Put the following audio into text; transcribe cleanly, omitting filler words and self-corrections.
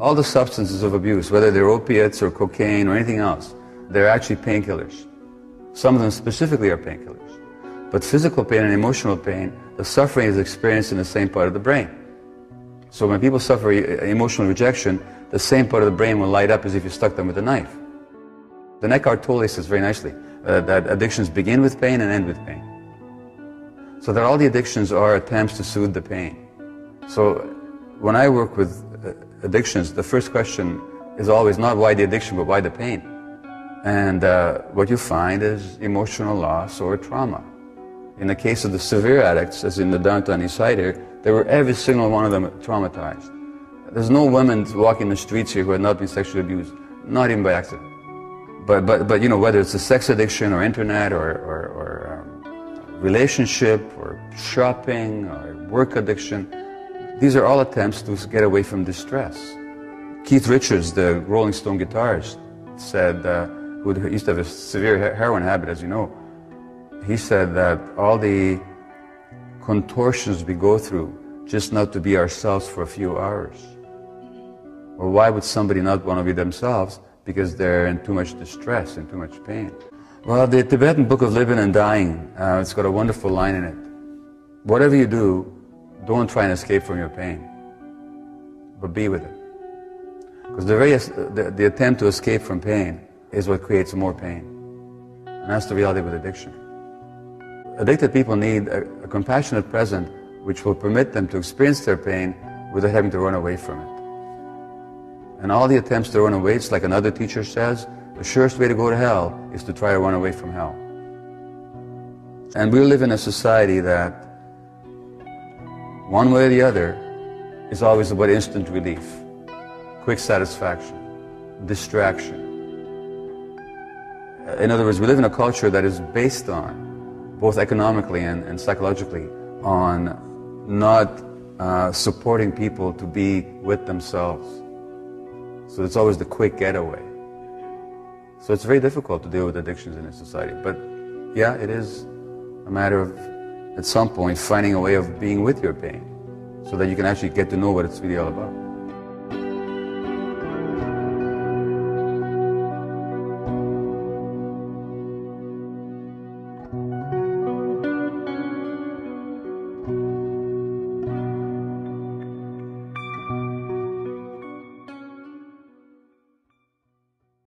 All the substances of abuse, whether they're opiates or cocaine or anything else, they're actually painkillers. Some of them specifically are painkillers. But physical pain and emotional pain, the suffering is experienced in the same part of the brain. So when people suffer emotional rejection, the same part of the brain will light up as if you stuck them with a knife. The Eckhart Tolle says very nicely that addictions begin with pain and end with pain. So that all the addictions are attempts to soothe the pain. So when I work with addictions, the first question is always not why the addiction, but why the pain. And what you find is emotional loss or trauma. In the case of the severe addicts, as in the downtown East Side here, they were every single one of them traumatized. There's no women walking the streets here who had not been sexually abused, not even by accident. But you know, whether it's a sex addiction or internet or relationship or shopping or work addiction, these are all attempts to get away from distress. Keith Richards, the Rolling Stone guitarist, said, who used to have a severe heroin habit, as you know, he said that all the contortions we go through just not to be ourselves for a few hours. Or why would somebody not want to be themselves? Because they're in too much distress and too much pain. Well, the Tibetan Book of Living and Dying, it's got a wonderful line in it. Whatever you do, don't try and escape from your pain, but be with it. Because the attempt to escape from pain is what creates more pain. And that's the reality with addiction. Addicted people need a compassionate present which will permit them to experience their pain without having to run away from it. And all the attempts to run away, it's like another teacher says, the surest way to go to hell is to try to run away from hell. And we live in a society that, one way or the other, is always about instant relief, quick satisfaction, distraction. In other words, we live in a culture that is based on, both economically and psychologically, on not supporting people to be with themselves. So it's always the quick getaway. So it's very difficult to deal with addictions in a society. But yeah, it is a matter of, at some point, finding a way of being with your pain so that you can actually get to know what it's really all about.